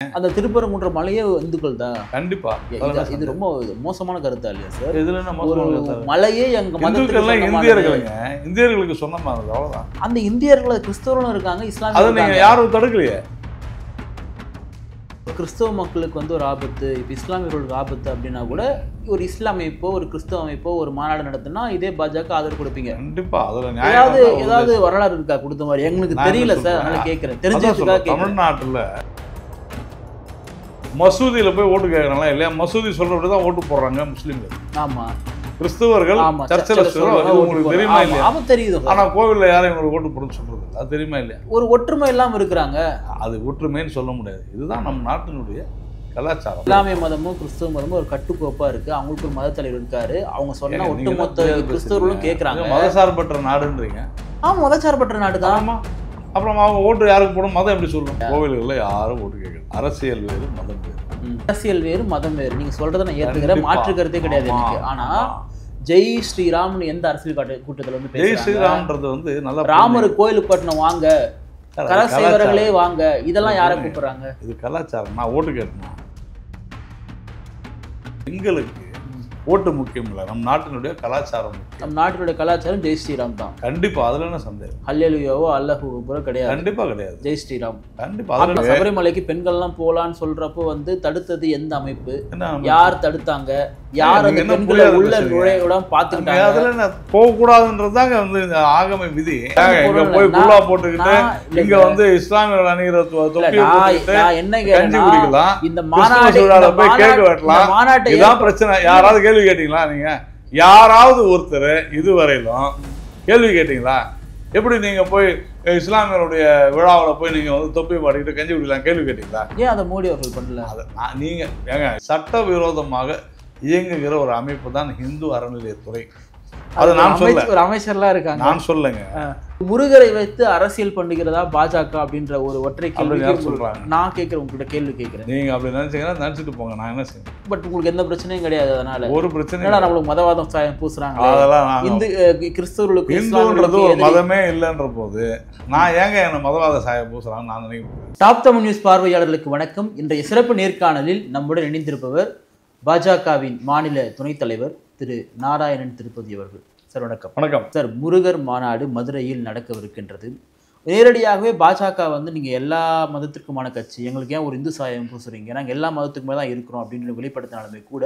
அந்த திருப்பரங்குன்ற மலையே இந்துக்கள் தான். கண்டிப்பா. இது ரொம்ப மோசமான கருத்தா இல்லையா சார்? இதுல என்ன மோசமான கருத்து? மலையே எங்க மதத்துக்கு இந்தியர்களுங்க, இந்தியர்களுக்கு சொன்ன மாதிரி அவ்வளவுதான். அந்த இந்தியர்கள் கிறிஸ்தவர்களும் இருக்காங்க, இஸ்லாமிய. அதை நீங்க யாரும் தடுக்கலையே. கிறிஸ்தவ மக்களுக்கு வந்து ஒரு ஆபத்து, இப்போ இஸ்லாமியர்களுக்கு ஆபத்து அப்படின்னா கூட ஒரு இஸ்லாமிய அமைப்போ ஒரு கிறிஸ்தவ அமைப்போ ஒரு மாநாடு நடத்தினா இதே பாஜக ஆதரவு கொடுப்பீங்க. கண்டிப்பா. அதுல ஏதாவது வரலாறு இருக்கா கொடுத்த மாதிரி? எங்களுக்கு தெரியல சார், அதனால கேட்கிறேன். தெரிஞ்சதுக்காக தமிழ்நாட்டுல மசூதியில போய் ஓட்டு கேட்கறாங்களா இல்லையா? மசூதி சொல்றபடி தான் ஓட்டு போடுறாங்க முஸ்லீம்கள். ஆமா. கிறிஸ்தவர்கள் சர்ச்சில் உங்களுக்கு தெரியுமா இல்லையா? தெரியுது. ஆனா கோவில்ல யாரும் இவங்களுக்கு ஓட்டு போடுன்னு சொல்றது அது தெரியுமா இல்லையா? ஒரு ஒற்றுமை இல்லாம இருக்கிறாங்க. அது ஒற்றுமைன்னு சொல்ல முடியாது. இதுதான் நம்ம நாட்டினுடைய கலாச்சாரம். இஸ்லாமிய மதமும் கிறிஸ்தவ மதமும் ஒரு கட்டுக்கோப்பா இருக்கு. அவங்களுக்கு ஒரு மத தலைவர் இருக்காரு. அவங்க சொன்னா ஒட்டுமொத்த கிறிஸ்தவர்களும் கேட்கறாங்க. மதசார்பற்ற நாடுன்றீங்க. மதசார்பற்ற நாடு தான். அப்புறம் அவங்க ஓட்டு யாருக்கு போடும்? மதம் எப்படி சொல்லுவோம்? கோவில்கள்ல யாரும் ஓட்டு கேட்கல. அரசியல் வேறு மதம் வேறு. அரசியல் வேறு மதம் வேறு. நீங்க சொல்றதை நான் ஏத்துக்கிறேன், மாற்று கருத்தே கிடையாது எனக்கு. ஆனா ஜெய் ஸ்ரீராம்னு எந்த அரசியல் கூட்டத்தில் வந்து ஜெய் ஸ்ரீராம்ன்றது வந்து நல்லா ராமர் கோயிலுக்கு கட்டணம் வாங்க, கரசேவர்களே வாங்க, இதெல்லாம் யாரை கூப்பிடுறாங்க? இது கலாச்சாரம். நான் ஓட்டு கேட்டேன். எங்களுக்கு ஓட்டு முக்கியம் இல்லை, நம்ம நாட்டினுடைய கலாச்சாரம். நம்ம நாட்டினுடைய கலாச்சாரம் ஜெய் ஸ்ரீராம் தான். கண்டிப்பா. அதுல என்ன சந்தேகம்? ஹல்லேலூயாவோ அல்லாஹு அக்பரோ கிடையாது. கண்டிப்பா கிடையாது. ஜெய் ஸ்ரீராம். கண்டிப்பா. சபரிமலைக்கு பெண்கள்லாம் போலான்னு சொல்றப்போ வந்து தடுத்தது எந்த அமைப்பு? யார் தடுத்தாங்க? யார் அந்த பெண்களை உள்ள நுழைவிடாம பாத்துக்கிட்டாங்க? அதுல என்ன போக கூடாதுன்றதாங்க வந்து இந்த ஆகம விதி. இங்க போய் குல்லா போட்டுக்கிட்டு இங்க வந்து இஸ்லாமியர்கள் அணிகிற தொப்பி போட்டுக்கிட்டு என்ன கஞ்சி குடிக்கலாம், இந்த மாநாடு போய் கேக் வெட்டலாம். மாநாட்டை இதான் பிரச்சனை. யாராவது கேள்வி கேட்டீங்களா? நீங்க யாராவது ஒருத்தர் இதுவரையிலும் கேள்வி கேட்டீங்களா? எப்படி நீங்க போய் இஸ்லாமியருடைய விழாவில் போய் நீங்க வந்து தொப்பி பாடிக்கிட்டு கஞ்சி குடிக்கலாம் கேள்வி கேட்டீங்களா? ஏன் அதை மோடி அவர்கள் பண்ணல? அதை நீங்க ஏங்க சட்டவிரோதமாக இயங்குகிற ஒரு அமைப்பு தான் இந்து அறநிலையத்துறை. அது நான் சொல்ல, ஒரு அமைச்சர்லாம் இருக்காங்க. நான் சொல்லுங்க. முருகரை வைத்து அரசியல் பண்ணுகிறதா பாஜக அப்படின்ற ஒரு ஒற்றை கேள்வி சொல்றாங்க. நான் கேட்கிறேன், உங்ககிட்ட கேள்வி கேட்கிறேன். நீங்க அப்படி நினைச்சீங்கன்னா நினைச்சிட்டு போங்க, நான் என்ன செய்வேன். பட் உங்களுக்கு எந்த பிரச்சனையும் கிடையாது. அதனால ஒரு பிரச்சனை நம்மளுக்கு மதவாதம் பூசுறாங்க. அதெல்லாம் இந்து கிறிஸ்தவர்களுக்கு இந்துன்றது ஒரு மதமே இல்லைன்ற போது நான் ஏங்க என்ன மதவாத சாயம் பூசுறாங்கன்னு நான் நினைக்கிறேன். டாப் தமிழ் நியூஸ் பார்வையாளர்களுக்கு வணக்கம். இன்றைய சிறப்பு நேர்காணலில் நம்முடன் இணைந்திருப்பவர் பாஜகவின் மாநில துணைத் தலைவர் திரு நாராயணன் திருப்பதி அவர்கள். சார் வணக்கம். வணக்கம் சார். முருகர் மாநாடு மதுரையில் நடக்கவிருக்கின்றது. நேரடியாகவே பாஜக வந்து நீங்கள் எல்லா மதத்திற்குமான கட்சி, எங்களுக்கு ஏன் ஒரு இந்து சாயம் பூசுறீங்க, நாங்கள் எல்லா மதத்துக்குமே தான் இருக்கிறோம் அப்படின்னு வெளிப்படுத்தினாலுமே கூட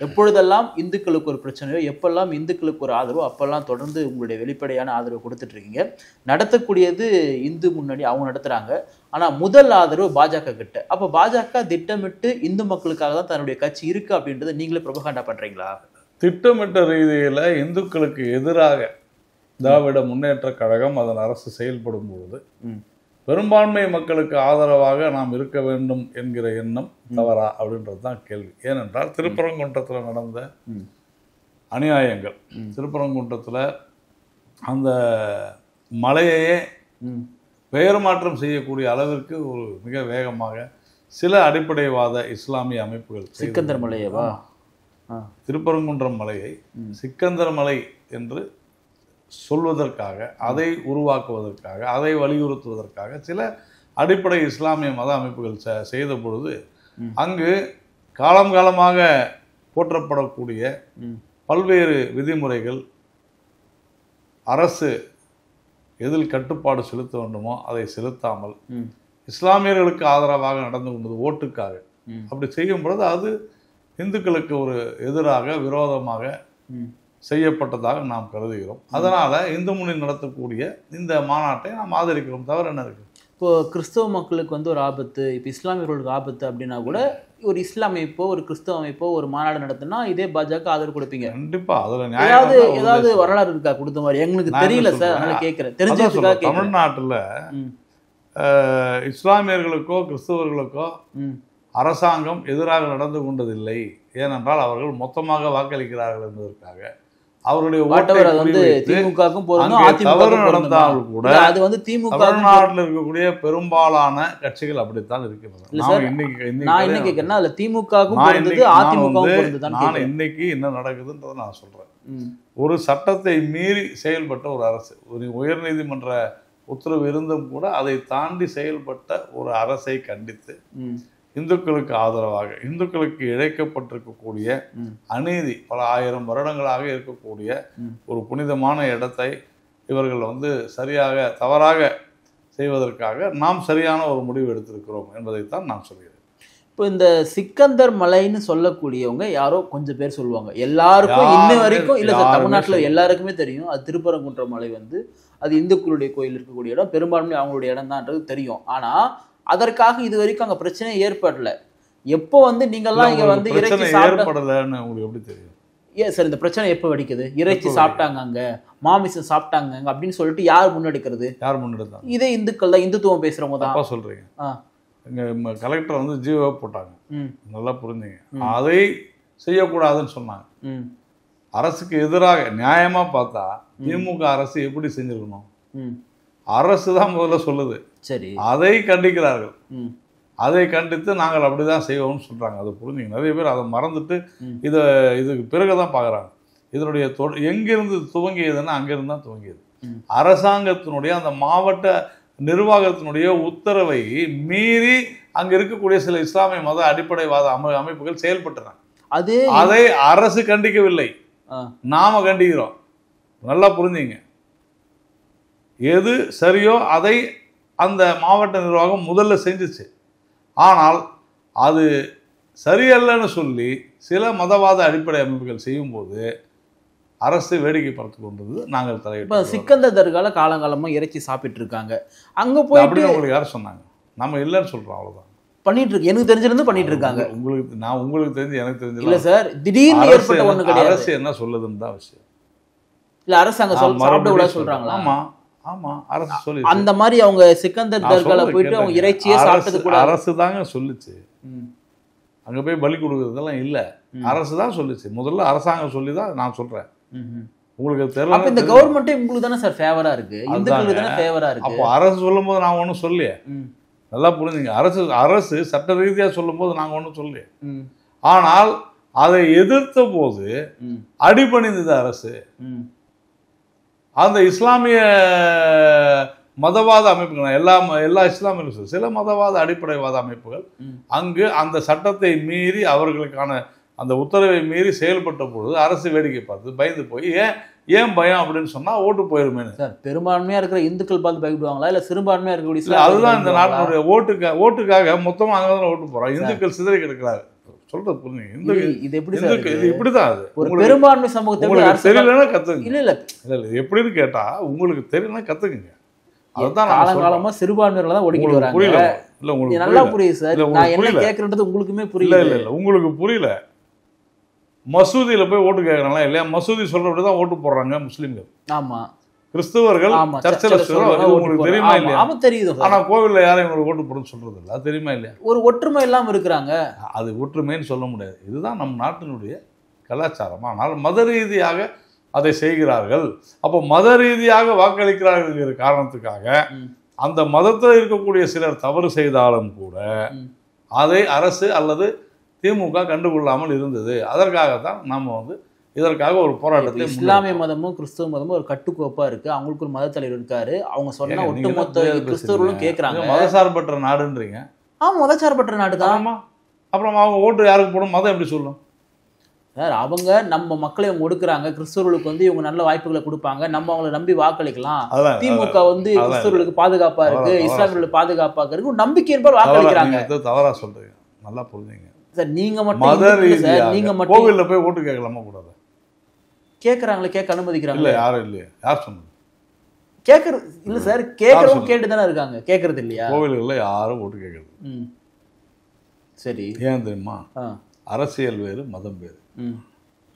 எப்பொழுதெல்லாம் இந்துக்களுக்கு ஒரு பிரச்சனையோ, எப்பெல்லாம் இந்துக்களுக்கு ஒரு ஆதரவோ அப்பெல்லாம் தொடர்ந்து உங்களுடைய வெளிப்படையான ஆதரவு கொடுத்துட்டு இருக்கீங்க. நடத்தக்கூடியது இந்து முன்னணி, அவங்க நடத்துகிறாங்க. ஆனால் முதல் ஆதரவு பாஜக கிட்ட. அப்போ பாஜக திட்டமிட்டு இந்து மக்களுக்காக தான் தன்னுடைய கட்சி இருக்கு அப்படின்றத நீங்களே ப்ரொபகண்டா பண்ணுறீங்களா? திட்டமிட்ட ரீதியில் இந்துக்களுக்கு எதிராக திராவிட முன்னேற்ற கழகம் அதன் அரசு செயல்படும் பொழுது பெரும்பான்மை மக்களுக்கு ஆதரவாக நாம் இருக்க வேண்டும் என்கிற எண்ணம் தவறா அப்படின்றது தான் கேள்வி. ஏனென்றால் திருப்பரங்குன்றத்தில் நடந்த அநியாயங்கள், திருப்பரங்குன்றத்தில் அந்த மலையையே பெயர் மாற்றம் செய்யக்கூடிய அளவிற்கு ஒரு மிக வேகமாக சில அடிப்படைவாத இஸ்லாமிய அமைப்புகள், சிக்கந்தர் மலையவா, திருப்பரங்குன்றம் மலையை சிக்கந்தர் மலை என்று சொல்வதற்காக, அதை உருவாக்குவதற்காக, அதை வலியுறுத்துவதற்காக சில அடிப்படை இஸ்லாமிய மத அமைப்புகள் செய்த பொழுது அங்கு காலம் காலமாக போற்றப்படக்கூடிய பல்வேறு விதிமுறைகள், அரசு எதில் கட்டுப்பாடு செலுத்த வேண்டுமோ அதை செலுத்தாமல் இஸ்லாமியர்களுக்கு ஆதரவாக நடந்து கொண்டது ஓட்டுக்காக. அப்படி செய்யும் பொழுது அது இந்துக்களுக்கு ஒரு எதிராக விரோதமாக செய்யப்பட்டதாக நாம் கருதுகிறோம். அதனால இந்து முன்னணி நடத்தக்கூடிய இந்த மாநாட்டை நாம் ஆதரிக்கிறோம். தவிர என்ன இருக்கு? இப்போ கிறிஸ்தவ மக்களுக்கு வந்து ஒரு ஆபத்து, இப்போ இஸ்லாமியர்களுக்கு ஆபத்து அப்படின்னா கூட ஒரு இஸ்லாமிய அமைப்போ ஒரு கிறிஸ்தவ அமைப்போ ஒரு மாநாடு நடத்தினா இதே பாஜக ஆதரவு கொடுப்பீங்க. கண்டிப்பா. அதுல ஏதாவது வரலாறு இருக்கா கொடுத்த மாதிரி? எங்களுக்கு தெரியல சார், அதனால கேட்கிறேன். தெரிஞ்சதுக்காக. தமிழ்நாட்டுல இஸ்லாமியர்களுக்கோ கிறிஸ்தவர்களுக்கோ அரசாங்கம் எதிராக நடந்து கொண்டதில்லை. ஏனென்றால் அவர்கள் மொத்தமாக வாக்களிக்கிறார்கள் என்பதற்காக அவருடைய தவறு நடந்தால் கூட தமிழ்நாட்டில் இருக்கக்கூடிய பெரும்பாலான கட்சிகள் அப்படித்தான் இருக்கிறது. நான் இன்னைக்கு என்ன நடக்குதுன்றதை நான் சொல்றேன். ஒரு சட்டத்தை மீறி செயல்பட்ட ஒரு அரசு, ஒரு உயர்நீதிமன்ற உத்தரவு இருந்தும் கூட அதை தாண்டி செயல்பட்ட ஒரு அரசை கண்டித்து இந்துக்களுக்கு ஆதரவாக, இந்துக்களுக்கு இழைக்கப்பட்டிருக்கக்கூடிய அநீதி பல ஆயிரம் வருடங்களாக இருக்கக்கூடிய ஒரு புனிதமான இடத்தை இவர்கள் வந்து சரியாக தவறாக செய்வதற்காக நாம் சரியான ஒரு முடிவு எடுத்திருக்கிறோம் என்பதைத்தான் நான் சொல்கிறேன். இப்போ இந்த சிக்கந்தர் மலைன்னு சொல்லக்கூடியவங்க யாரோ கொஞ்சம் பேர் சொல்லுவாங்க, எல்லாருக்கும் இன்ன வரைக்கும் இல்லை சார், தமிழ்நாட்டில் எல்லாருக்குமே தெரியும் அது திருப்பரங்குன்ற மலை வந்து அது இந்துக்களுடைய கோயில் இருக்கக்கூடிய இடம், பெரும்பான்மை அவங்களுடைய இடம் தான்ன்றது தெரியும். ஆனால் அதற்காக இது வரைக்கும் அங்கே பிரச்சனை ஏற்படல. எப்போ வந்து நீங்கள்லாம் இங்கே வந்து இறைச்சி ஏற்படலைன்னு உங்களுக்கு எப்படி தெரியும்? ஏன் சார் இந்த பிரச்சனை எப்போ வெடிக்குது? இறைச்சி சாப்பிட்டாங்க அங்க, மாமிசம் சாப்பிட்டாங்க அங்க அப்படின்னு சொல்லிட்டு யார் முன்னெடுக்கிறது? யார் முன்னெடுத்தாங்க? இதே இந்துக்கள் தான், இந்துத்துவம் பேசுறவங்க தான் சொல்றீங்க. இங்க கலெக்டர் வந்து ஜீவோ போட்டாங்க, நல்லா புரிஞ்சுங்க. அதை செய்யக்கூடாதுன்னு சொன்னாங்க. அரசுக்கு எதிராக நியாயமா பார்த்தா திமுக அரசு எப்படி செஞ்சிருக்கணும்? அரசு தான் முதல்ல சொல்லுது, சரி, அதை கண்டிக்கிறார்கள். அதை கண்டித்து நாங்கள் அப்படிதான் செய்வோம்னு சொல்றாங்க. அதை புரிஞ்சுங்க. நிறைய பேர் அதை மறந்துட்டு இதுக்கு பிறகுதான் பார்க்குறாங்க. இதனுடைய எங்கிருந்து துவங்கியதுன்னா அங்கிருந்து தான் துவங்கியது. அரசாங்கத்தினுடைய அந்த மாவட்ட நிர்வாகத்தினுடைய உத்தரவை மீறி அங்க இருக்கக்கூடிய சில இஸ்லாமிய மத அடிப்படைவாத அமைப்புகள் செயல்பட்டுறாங்க. அதை அரசு கண்டிக்கவில்லை, நாம கண்டிக்கிறோம். நல்லா புரிஞ்சுங்க. எது சரியோ அதை அந்த மாவட்ட நிர்வாகம் முதல்ல செஞ்சுச்சு. ஆனால் அது சரியல்லன்னு சொல்லி சில மதவாத அடிப்படை அமைப்புகள் செய்யும்போது அரசு வேடிக்கை பார்த்து கொண்டது. நாங்கள் தலையிட்டு சிக்கந்தர் தர்கால காலங்காலமாக இறைச்சி சாப்பிட்டு இருக்காங்க. அங்கே போய் அப்படின்னு உங்களுக்கு யார் சொன்னாங்க? நம்ம இல்லைன்னு சொல்கிறோம், அவ்வளோதான். பண்ணிட்டு இருக்கு, எனக்கு தெரிஞ்சிருந்து பண்ணிட்டு இருக்காங்க. உங்களுக்கு தெரிஞ்சு எனக்கு தெரிஞ்சு இல்லை சார், திடீர்னு ஏற்பட்ட ஒன்று கிடையாது. அரசு என்ன சொல்லுதுன்னு தான் விஷயம். இல்லை அரசாங்கம் சாப்பிட சொல்றாங்களா? ஆமா ஆமா, அரசு சொல்லி அந்த மாதிரி அவங்க சிக்கந்தர் தர்கால போயிட்டு அவங்க இறைச்சியே சாப்பிட்டது கூட அரசு தாங்க சொல்லுச்சு. அங்க போய் பலி கொடுக்கறதெல்லாம் இல்ல, அரசு தான் சொல்லுச்சு. முதல்ல அரசாங்கம் சொல்லி தான் நான் சொல்றேன். உங்களுக்கு தெரியல. அப்ப இந்த கவர்மெண்ட்டே உங்களுக்கு தானே சார் ஃபேவரா இருக்கு, இந்துக்களுக்கு தானே ஃபேவரா இருக்கு. அப்போ அரசு சொல்லும்போது நான் ஒன்றும் சொல்லியே, நல்லா புரிஞ்சுங்க. அரசு சட்ட ரீதியா சொல்லும்போது நாங்க ஒன்றும் சொல்லியே. ஆனால் அதை எதிர்த்த போது அடிபணிந்தது அரசு. அந்த இஸ்லாமிய மதவாத அமைப்புகள் எல்லா இஸ்லாமியர்களும் சில மதவாத அடிப்படைவாத அமைப்புகள் அங்கு அந்த சட்டத்தை மீறி அவர்களுக்கான அந்த உத்தரவை மீறி செயல்பட்ட பொழுது அரசு வேடிக்கை பார்த்து பயந்து போய் ஏன் பயம் அப்படின்னு சொன்னா ஓட்டு போயிருமே சார். பெரும்பான்மையா இருக்கிற இந்துக்கள் பார்த்து பயப்படுவாங்களா இல்ல சிறுபான்மையா இருக்கக்கூடிய? அதுதான் இந்த நாட்டினுடைய ஓட்டுக்காக மொத்தமா அங்கதான் ஓட்டு போறோம். இந்துக்கள் சிதறி கிடக்கிறாரு. சொல்றது புரிஞ்சுங்க. இது இப்படிதான். அது ஒரு பெரும்பான்மை சமூகத்தை தெரியலன்னா கத்துங்க. இல்ல எப்படின்னு கேட்டா உங்களுக்கு தெரியலன்னா கத்துக்குங்க. அதுதான் காலங்காலமா சிறுபான்மையில தான் ஓடிக்கிட்டு வராங்க. புரியல இல்ல உங்களுக்கு? நல்லா புரியுது சார். நான் என்ன கேட்கறது உங்களுக்குமே புரியல. இல்ல உங்களுக்கு புரியல. மசூதியில போய் ஓட்டு கேட்கறாங்களா இல்லையா? மசூதி சொல்றபடிதான் ஓட்டு போடுறாங்க முஸ்லிம்கள். ஆமா. கிறிஸ்தவர்கள் சர்ச்சில் உங்களுக்கு தெரியுமா இல்லையா? ஆமா தெரியுது. ஆனா கோவில்ல யாரையும் உங்களுக்கு ஓட்டு போடுன்னு சொல்றது இல்லை, அது தெரியுமா இல்லையா? ஒரு ஒற்றுமை இல்லாம இருக்கிறாங்க. அது ஒற்றுமைன்னு சொல்ல முடியாது. இதுதான் நம் நாட்டினுடைய கலாச்சாரம். ஆனால் மத ரீதியாக அதை செய்கிறார்கள். அப்போ மத ரீதியாக வாக்களிக்கிறார்கள் காரணத்துக்காக அந்த மதத்தில் இருக்கக்கூடிய சிலர் தவறு செய்தாலும் கூட அதை அரசு அல்லது திமுக கண்டுகொள்ளாமல் இருந்தது. அதற்காகத்தான் நம்ம வந்து இதற்காக ஒரு போராட்டத்தை. இஸ்லாமிய மதமும் கிறிஸ்துவ மதமும் ஒரு கட்டுக்கோப்பா இருக்கு. அவங்களுக்கு ஒரு மத தலைவர் இருக்காரு. அவங்க சொன்னா ஒட்டுமொத்த கிறிஸ்தவர்களும் கேட்கறாங்க. மதசார்பற்ற நாடுன்றீங்க. ஆமா, மதசார்பற்ற நாடு தான். அப்புறம் அவங்க ஓட்டு யாருக்கு போடும்? மதம் எப்படி சொல்லும் சார்? அவங்க நம்ம மக்களை அவங்க ஒடுக்குறாங்க. கிறிஸ்தவர்களுக்கு வந்து இவங்க நல்ல வாய்ப்புகளை கொடுப்பாங்க, நம்ம அவங்களை நம்பி வாக்களிக்கலாம். திமுக வந்து கிறிஸ்தவர்களுக்கு பாதுகாப்பா இருக்கு, இஸ்லாமியர்களுக்கு பாதுகாப்பா இருக்கு நம்பிக்கை என்பார் வாக்களிக்கிறாங்க. தவறா சொல்றீங்க, நல்லா புரிஞ்சுங்க சார். நீங்க மட்டும் நீங்க மட்டும் கோவில்ல போய் ஓட்டு கேட்கலாமா கூடாது? கேட்கறாங்களே, கேட்க அனுமதிக்கிறாங்க. இல்ல யாரும் இல்லையா? யார் சொன்னது? கேட்கறது இல்ல சார், கேட்கறவங்க கேட்டு தானே இருக்காங்க, கேட்கறது இல்லையா? கோவில்கள்ல யாரும் ஓட்டு கேட்கறது. சரி, ஏன் தெரியுமா? அரசியல் வேறு, மதம் வேறு.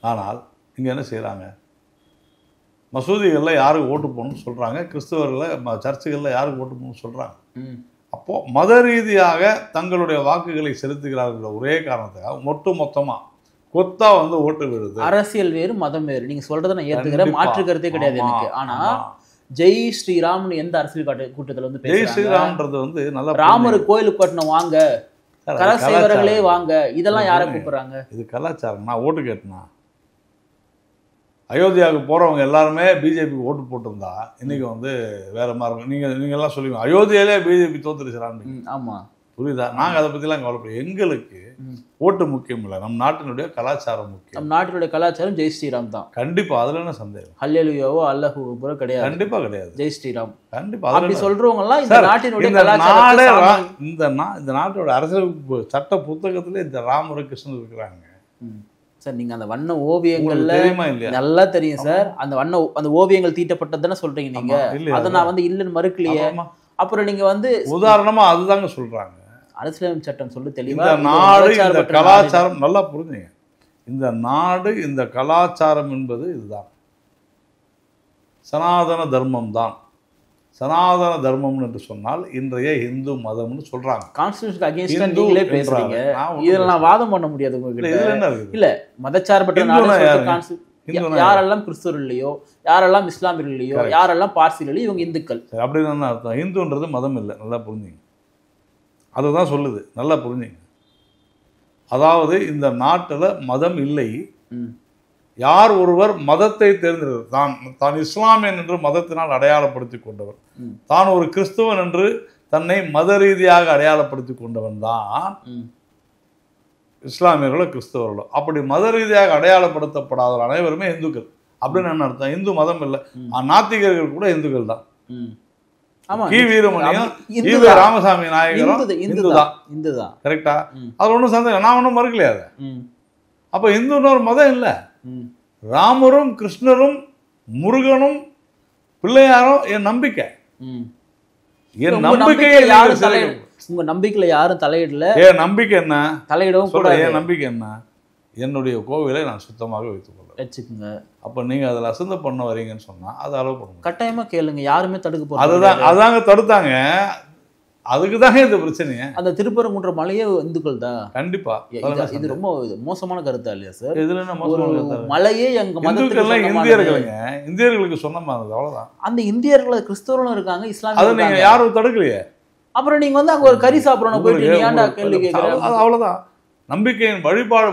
ஆனால் இங்க என்ன செய்யறாங்க? மசூதிகளில் யாருக்கு ஓட்டு போகணும்னு சொல்றாங்க, கிறிஸ்தவர்களில் சர்ச்சுகளில் யாருக்கு ஓட்டு போகணும்னு சொல்றாங்க. அப்போ மத ரீதியாக தங்களுடைய வாக்குகளை செலுத்துகிறார்கள் ஒரே காரணத்துக்காக மொத்தமா கொத்தா வந்து ஓட்டு விடுது. அரசியல் வேறு, மதம் வேறு. நீங்க சொல்றதை நான் ஏத்துக்கிறேன், மாற்று கருத்தே கிடையாது எனக்கு. ஆனா ஜெய் ஸ்ரீராம்னு எந்த அரசியல் கூட்டத்தில் வந்து ஜெய் ஸ்ரீராம்ன்றது வந்து நல்லா ராமர் கோயிலுக்கு கட்டணம் வாங்க, கரசேவர்களே வாங்க, இதெல்லாம் யாரை கூப்பிடுறாங்க? இது கலாச்சாரம். நான் ஓட்டு கேட்டேனா? அயோத்தியாவுக்கு போறவங்க எல்லாருமே பிஜேபிக்கு ஓட்டு போட்டிருந்தா இன்னைக்கு வந்து வேற மாதிரி இருக்கும். நீங்க எல்லாம் சொல்லுவீங்க அயோத்தியாலே பிஜேபி தோத்துருச்சுறான்னு. ஆமா, புரியுதா? நாங்க அதை பத்திலாம் கவலைப்படும். எங்களுக்கு ஓட்டு முக்கியம் இல்லை, நம் நாட்டினுடைய கலாச்சாரம் முக்கியம். நம் நாட்டினுடைய கலாச்சாரம் ஜெய் ஸ்ரீராம் தான். கண்டிப்பா, அதுல என்ன சந்தேகம்? ஹல்லேலூயாவோ அல்லாஹு அக்பரோ கிடையாது. கண்டிப்பா கிடையாது. ஜெய் ஸ்ரீராம். கண்டிப்பா. அப்படி சொல்றவங்க எல்லாம் இந்த சார், நாட்டினுடைய இந்த கலாச்சாரத்தை இந்த நாட்டோட அரசியல் சட்ட புத்தகத்துல இந்த ராமர் கிருஷ்ணன் இருக்கிறாங்க. சார் நீங்க அந்த வண்ண ஓவியங்கள்ல தெரியுமா இல்லையா? நல்லா தெரியும் சார். அந்த ஓவியங்கள் தீட்டப்பட்டது தானே சொல்றீங்க நீங்க. அதை நான் வந்து இல்லைன்னு மறுக்கலையே. அப்புறம் நீங்க வந்து உதாரணமா அதுதாங்க சொல்றாங்க. அரசியலமைப்பு சட்டம் சொல்லி தெளிவா இந்த நாடு இந்த கலாச்சாரம் நல்லா புரிஞ்சுங்க. இந்த நாடு இந்த கலாச்சாரம் என்பது இதுதான், சனாதன தர்மம் தான். சனாதன தர்மம் என்று சொன்னால் இன்றைய இந்து மதம்னு சொல்றாங்க. கான்ஸ்டிடியூஷன் அகைன்ஸ்டா நீங்களே பேசுறீங்க. இதுல நான் வாதம் பண்ண முடியாது உங்ககிட்ட. இல்ல மதச்சார்பற்ற நாடு யாரெல்லாம் கிறிஸ்துவர் இல்லையோ, யாரெல்லாம் இஸ்லாமியர்கள் இல்லையோ, யாரெல்லாம் பார்சிகள் இல்லையோ இவங்க இந்துக்கள். அப்படின்னு தான் அர்த்தம். இந்துன்றது மதம் இல்லை, நல்லா புரிஞ்சுங்க. அதுதான் சொல்லுது, நல்லா புரிஞ்சுங்க. அதாவது இந்த நாட்டில் மதம் இல்லை. யார் ஒருவர் மதத்தை தேர்ந்தெடுத்து தான் இஸ்லாமியன் என்று மதத்தினால் அடையாளப்படுத்தி கொண்டவர், தான் ஒரு கிறிஸ்துவன் என்று தன்னை மத ரீதியாக அடையாளப்படுத்தி கொண்டவன் தான் இஸ்லாமியர்களோ கிறிஸ்தவர்களோ. அப்படி மத ரீதியாக அடையாளப்படுத்தப்படாத அனைவருமே இந்துக்கள். அப்படின்னு என்ன அர்த்தம்? இந்து மதம் இல்லை, நாத்திகர்கள் கூட இந்துக்கள் தான். கி வீரமணியும் ஈவே ராமசாமி நாயகரும் இந்துதான். கரெக்டா? அது ஒன்றும் சந்தேகம், நான் ஒன்றும் மறுக்கலையா அதை. அப்ப இந்துன்னு ஒரு மதம் இல்லை. ராமரும் கிருஷ்ணரும் முருகனும் பிள்ளையாரும் என் நம்பிக்கை. என் நம்பிக்கையை உங்க நம்பிக்கையில யாரும் தலையிடல. என் நம்பிக்கை என்ன? தலையிடவும் கூட. என் நம்பிக்கை என்ன? என்னுடைய கோவிலை நான் சுத்தமாக வைத்துக் கொள்ள வச்சுக்கோங்க. அப்ப நீங்க அதில் அசந்த பண்ண வரீங்கன்னு சொன்னா அது அளவு பண்ணுங்க. கட்டாயமா கேளுங்க, யாருமே தடுக்க போறாங்க. அதாங்க தடுத்தாங்க. அதுக்கு தாங்க இந்த பிரச்சனையே. அந்த திருப்பரங்குன்ற மலையே இந்துக்கள் தான். கண்டிப்பா. இது ரொம்ப மோசமான கருத்தா இல்லையா சார்? இதுல என்ன மோசமான கருத்து? மலையே எங்க மதத்துக்கெல்லாம் இந்தியர்களுங்க, இந்தியர்களுக்கு சொந்தமா இருந்தது, அவ்வளவுதான். அந்த இந்தியர்கள் கிறிஸ்தவர்களும் இருக்காங்க, இஸ்லாமிய. அதை நீங்க யாரும் தடுக்கலையே. அப்புறம் நீங்க வந்து அங்க ஒரு கறி சாப்பிடணும் போயிட்டு ஏன்டா கேள்வி கேட்கறீங்க? அவ்வளவுதான். நம்பிக்கையின்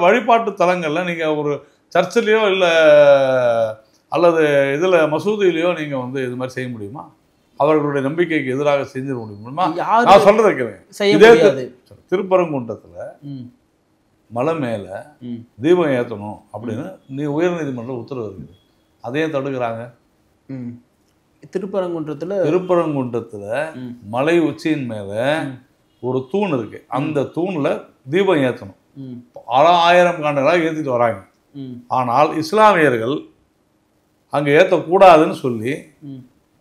வழிபாட்டு தலங்கள்ல நீங்க ஒரு சர்ச்சிலையோ இல்ல அல்லது இதுல மசூதியிலையோ நீங்க வந்து இது மாதிரி செய்ய முடியுமா? அவர்களுடைய நம்பிக்கைக்கு எதிராக செஞ்சிட முடியுமா? நான் சொல்றதை கேளுங்க. திருப்பரங்குன்றத்துல மலை மேல தீபம் ஏற்றணும் அப்படின்னு உயர்நீதிமன்றம் உத்தரவு இருக்குது. அதையும் தடுக்கிறாங்க. திருப்பரங்குன்றத்துல மலை உச்சியின் மேல ஒரு தூண் இருக்கு. அந்த தூண்ல தீபம் ஏற்றணும். 1000 ஆண்டுகளாக ஏற்றிட்டு வராங்க. ஆனால் இஸ்லாமியர்கள் அங்க ஏற்றக்கூடாதுன்னு சொல்லி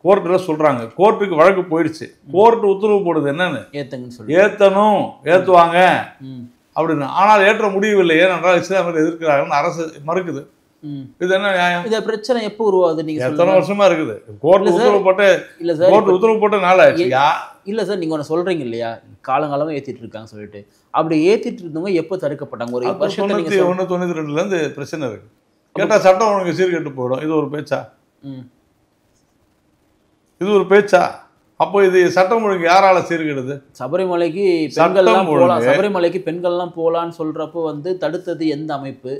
கோர்ட்டில் சொல்றாங்க. கோர்ட்டுக்கு வழக்கு போயிடுச்சு. கோர்ட்டு உத்தரவு போடுது என்னன்னு, ஏற்றணும், ஏற்றுவாங்க அப்படின்னு. ஆனால் ஏற்ற முடியவில்லை, ஏனென்றால் இஸ்லாமியர்கள் எதிர்க்கிறாங்கன்னு அரசு மறுக்குது. இது என்ன நியாயம்? இந்த பிரச்சனை எப்போ உருவாகுது? நீங்க எத்தனை வருஷமா இருக்குது? கோர்ட் உத்தரவு போட்டு இல்ல சார், கோர்ட் உத்தரவு போட்டு நாள் ஆச்சு. இல்ல சார், நீங்க ஒன்று சொல்றீங்க இல்லையா, காலங்காலமா ஏத்திட்டு இருக்காங்க சொல்லிட்டு. அப்படி ஏத்திட்டு இருந்தவங்க எப்போ தடுக்கப்பட்டாங்க? ஒரு 1992ல இருந்து பிரச்சனை இருக்கு. கேட்டா சட்டம் ஒழுங்கு சீர்கெட்டு போயிடும். இது ஒரு பேச்சா? இது ஒரு பேச்சா? அப்போ இது சட்டம் ஒழுங்கு யாரால சீர்கெடுது? சபரிமலைக்கு பெண்கள்லாம் போகலாம், சபரிமலைக்கு பெண்கள்லாம் போகலான்னு சொல்றப்போ வந்து தடுத்தது எந்த அமைப்பு?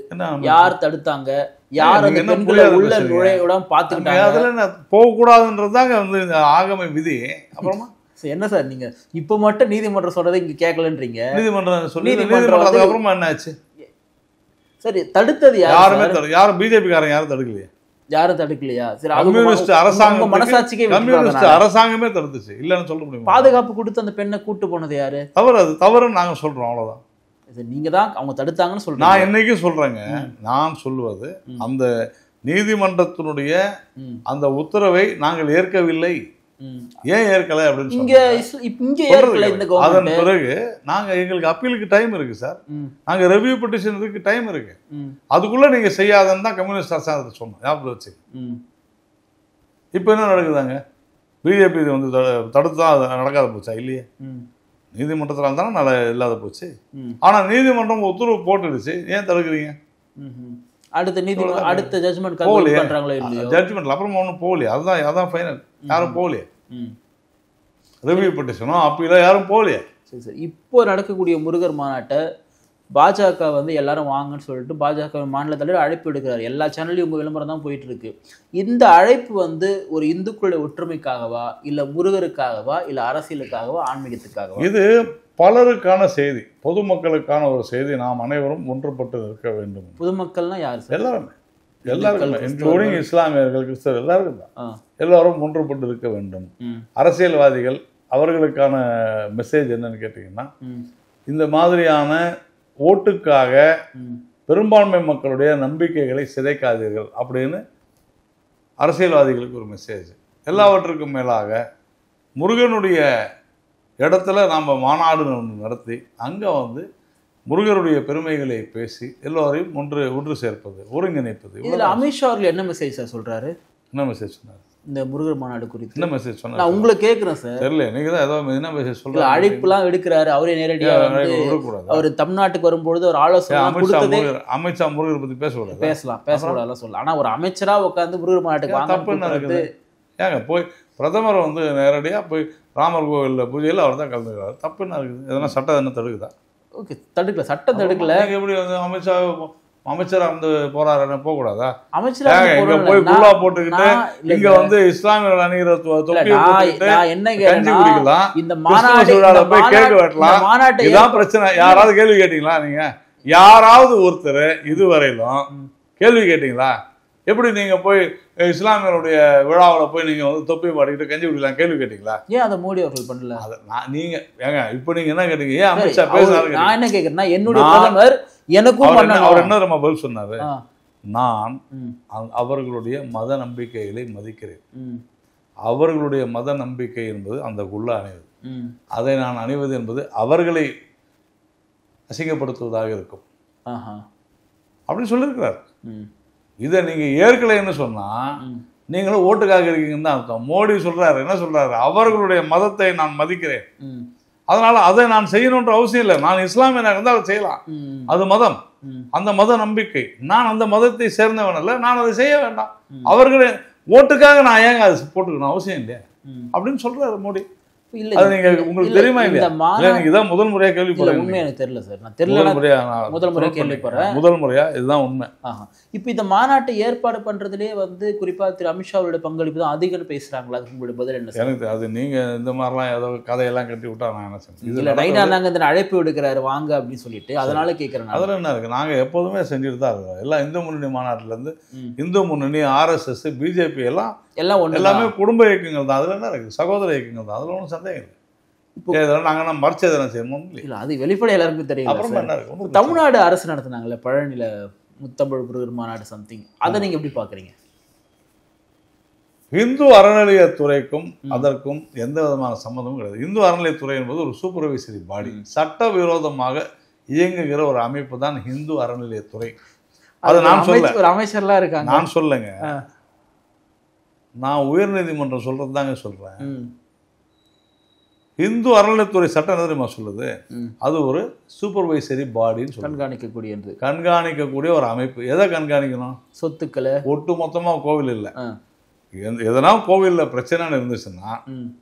யார் தடுத்தாங்க? யார் அந்த பெண்களை உள்ள நுழைவிடாம பார்த்துக்கிட்டாங்க? அதுல என்ன போகக்கூடாதுன்றதாங்க வந்து இந்த ஆகம விதி. அப்புறமா என்ன சார் நீங்க இப்ப மட்டும் நீதிமன்றம் சொல்றதை இங்க கேட்கலன்றீங்க? நீதிமன்றம் சொல்லி அப்புறமா என்ன ஆச்சு? சரி, தடுத்தது யாருமே யாரும் பிஜேபி காரங்க யாரும் தடுக்கலையா? யாரும் தடுக்கலையா? சரி, கம்யூனிஸ்ட் அரசாங்கம் மனசாட்சிக்கே கம்யூனிஸ்ட் அரசாங்கமே தடுத்துச்சு. இல்லன்னு சொல்ல முடியும். பாதுகாப்பு கொடுத்து அந்த பெண்ணை கூட்டு போனது யாரு? தவறு. அது தவறுன்னு நாங்க சொல்றோம், அவ்வளவுதான். நீங்க தான் அவங்க தடுத்தாங்கன்னு சொல்றீங்க. நான் என்னைக்கும் சொல்றேங்க. நான் சொல்லுவது அந்த நீதிமன்றத்தினுடைய அந்த உத்தரவை நாங்கள் ஏற்கவில்லை. ஏன் ஏற்கலை அப்படின்னு சொன்னாங்க. அதன் பிறகு நாங்க எங்களுக்கு அப்பீலுக்கு டைம் இருக்கு சார். நாங்க ரெவியூ பெட்டிஷனுக்கு டைம் இருக்கு. அதுக்குள்ள நீங்க செய்யாதன்னு தான் கம்யூனிஸ்ட் அரசாங்கத்தை சொன்னோம். ஞாபகம் வச்சு. இப்ப என்ன நடக்குதாங்க? பிஜேபி இது வந்து தடுத்துதான் அது நடக்காத போச்சா? இல்லையே. நீதிமன்றத்தில் இருந்தாலும் நல்லா இல்லாத போச்சு. ஆனா நீதிமன்றம் உத்தரவு போட்டுடுச்சு. ஏன் தடுக்கிறீங்க? அடுத்த ஜட்ஜ்மெண்ட் ஜட்ஜ்மெண்ட்ல அப்புறமா ஒன்றும் போகலையே. அதான் ஃபைனல். யாரும் போகலையே. ரிவ்யூ பெட்டிஷனோ அப்பீலோ யாரும் போகலையே. சரி சார், இப்போ நடக்கக்கூடிய முருகர் மாநாட்டை பாஜக வந்து எல்லாரும் வாங்கன்னு சொல்லிட்டு பாஜக மாநில தலைவர் அழைப்பு எடுக்கிறார். எல்லா சேனல்லையும் உங்கள் விளம்பரம் தான் போயிட்டு இருக்கு. இந்த அழைப்பு வந்து ஒரு இந்துக்களுடைய ஒற்றுமைக்காகவா, இல்லை முருகருக்காகவா, இல்லை அரசியலுக்காகவா, ஆன்மீகத்துக்காகவா? இது பலருக்கான செய்தி, பொதுமக்களுக்கான ஒரு செய்தி. நாம் அனைவரும் ஒன்றுபட்டு இருக்க வேண்டும். பொதுமக்கள்னா யார் சார்? எல்லாருமே இன்க்ளூடிங் இஸ்லாமியர்கள், கிறிஸ்தவர்கள் எல்லாருக்கும் தான். எல்லாரும் ஒன்றுபட்டு இருக்க வேண்டும். அரசியல்வாதிகள் அவர்களுக்கான மெசேஜ் என்னன்னு கேட்டிங்கன்னா, இந்த மாதிரியான ஓட்டுக்காக பெரும்பான்மை மக்களுடைய நம்பிக்கைகளை சிதைக்காதீர்கள் அப்படின்னு அரசியல்வாதிகளுக்கு ஒரு மெசேஜ். எல்லாவற்றுக்கும் மேலாக முருகனுடைய இடத்துல நாம் மாநாடு நடத்தி அங்கே வந்து முருகனுடைய பெருமைகளை பேசி எல்லோரையும் ஒன்று சேர்ப்பது, ஒருங்கிணைப்பது. இதில் அமித்ஷா அவர்கள் என்ன மெசேஜ் சார் சொல்கிறாரு? என்ன மெசேஜ் சொன்னார் இந்த முருகர் மாநாடு குறித்து? என்ன மெசேஜ் சொன்னார்? நான் உங்களை கேட்குறேன் சார். தெரியல, நீங்கள் தான் ஏதோ என்ன மெசேஜ் சொல்கிறாரு. அழைப்புலாம் எடுக்கிறாரு அவரே நேரடியாக. விடக்கூடாது. அவர் தமிழ்நாட்டுக்கு வரும்பொழுது ஒரு ஆலோசனை அமித்ஷா முருகர் பற்றி பேசக்கூடாது. பேசக்கூடாது சொல்லலாம். ஆனால் ஒரு அமைச்சராக உட்காந்து முருகர் மாநாட்டுக்கு தப்புன்னு இருக்குது. ஏங்க போய் பிரதமர் வந்து நேரடியாக போய் ராமர் கோவிலில் பூஜையில் அவர் தான் கலந்துக்கிறார். தப்பு என்ன இருக்குது? எதனா சட்டம் என்ன தடுக்குதா? ஓகே, தடுக்கல, சட்டம் தடுக்கல. எப்படி வந்து அமைச்சராக வந்து போறாரு, போகக்கூடாதா? அமைச்சராக இங்க போய் குல்லா போட்டுக்கிட்டு இங்க வந்து இஸ்லாமியர்கள் அணிகிற என்ன குடிக்கலாம், இந்த மாநாடு போய் கேட்க வெட்டலாம். இதான் பிரச்சனை. யாராவது கேள்வி கேட்டீங்களா? நீங்க யாராவது ஒருத்தர் இதுவரையிலும் கேள்வி கேட்டீங்களா? எப்படி நீங்க போய் இஸ்லாமியருடைய விழாவில் போய் நீங்க வந்து தொப்பி பாடிக்கிட்டு கஞ்சி குடிக்கலாம் கேள்வி கேட்டீங்களா? ஏன் அதை மோடி அவர்கள் பண்ணல? நீங்க ஏங்க இப்போ நீங்க என்ன கேட்டீங்க? ஏன் அமித்ஷா பேசுறாரு? நான் என்ன கேட்கிறேன்னா, என்னுடைய பிரதமர் எனக்கும் அவர் என்ன நம்ம பதில் சொன்னாரு? நான் அவர்களுடைய மத நம்பிக்கைகளை மதிக்கிறேன். அவர்களுடைய மத நம்பிக்கை என்பது அந்த குல்லா அணிவது. அதை நான் அணிவது என்பது அவர்களை அசிங்கப்படுத்துவதாக இருக்கும் அப்படின்னு சொல்லியிருக்கிறார். இதை நீங்க ஏற்கலைன்னு சொன்னா நீங்களும் ஓட்டுக்காக இருக்கீங்கன்னு தான் அர்த்தம். மோடி சொல்றாரு, என்ன சொல்றாரு? அவர்களுடைய மதத்தை நான் மதிக்கிறேன், அதனால அதை நான் செய்யணுன்ற அவசியம் இல்லை. நான் இஸ்லாமியனாக இருந்தால் அதை செய்யலாம். அது மதம், அந்த மத நம்பிக்கை. நான் அந்த மதத்தை சேர்ந்தவன் அல்ல, நான் அதை செய்ய வேண்டாம். அவர்களே ஓட்டுக்காக நான் ஏங்க அதை போட்டுக்கணும், அவசியம் இல்லையா அப்படின்னு சொல்றாரு மோடி. அது நீங்க உங்களுக்கு தெரியுமா இல்லையா? நீங்க இதான் முதல் முறையா கேள்விப்படுறேன். உண்மை எனக்கு தெரியல சார். நான் தெரியல, முதல் முறையா கேள்விப்படுறேன். முதல் முறையா, இதுதான் உண்மை. இப்போ இந்த மாநாட்டை ஏற்பாடு பண்றதுலேயே வந்து குறிப்பா திரு அமித்ஷாவோட பங்களிப்பு தான் அதிகம் பேசுறாங்களா? அதுக்கு உங்களுடைய பதில் என்ன? எனக்கு அது நீங்க இந்த மாதிரிலாம் ஏதோ கதையெல்லாம் கட்டி விட்டா நான் என்ன செய்வேன்? இதுல நைனா நாங்க இந்த அழைப்பு விடுக்கிறாரு வாங்க அப்படின்னு சொல்லிட்டு, அதனால கேட்கறேன். அதுல என்ன இருக்கு? நாங்க எப்போதுமே செஞ்சுட்டு தான் இருக்கோம். எல்லாம் இந்து முன்னணி மாநாட்டுல இருந்து இந்து முன்னணி, RSS, BJP எல்லாம் எல்லாமே குடும்ப இயக்கங்கள் தான். அதுல என்ன இருக்கு? சகோதர இயக்கங்கள் தான். அதுல ஒன்றும் சந்தேகம் இல்லை. நாங்க மறைச்சதனை செய்யணும் இல்லை, அது வெளிப்படை எல்லாருக்கும் தெரியும். அப்புறம் என்ன இருக்கு? தமிழ்நாடு அரசு நடத்தினாங்கல்ல பழனியில முத்தமிழ் முருகர் மாநாடு சம்திங், அதை நீங்க எப்படி பாக்குறீங்க? இந்து அறநிலையத்துறைக்கும் அதற்கும் எந்த விதமான சம்மந்தமும் கிடையாது. இந்து அறநிலையத்துறை என்பது ஒரு சூப்பர்வைசரி பாடி, சட்டவிரோதமாக இயங்குகிற ஒரு அமைப்பு தான் இந்து அறநிலையத்துறை. அது நான் சொல்ல, ஒரு அமைச்சர்லாம் இருக்காங்க, நான் சொல்லுங்க, நான் உயர்நீதிமன்றம் சொல்றது தாங்க சொல்றேன். இந்து அறநிலையத்துறை சட்டம் என்ன தெரியுமா சொல்லுது? அது ஒரு சூப்பர்வைசரி பாடின்னு சொல்லி கண்காணிக்கக்கூடிய ஒரு அமைப்பு. எதை கண்காணிக்கணும்? சொத்துக்களை. ஒட்டு மொத்தமா கோவில் இல்லை, எதனா கோவிலில் பிரச்சனைன்னு இருந்துச்சுன்னா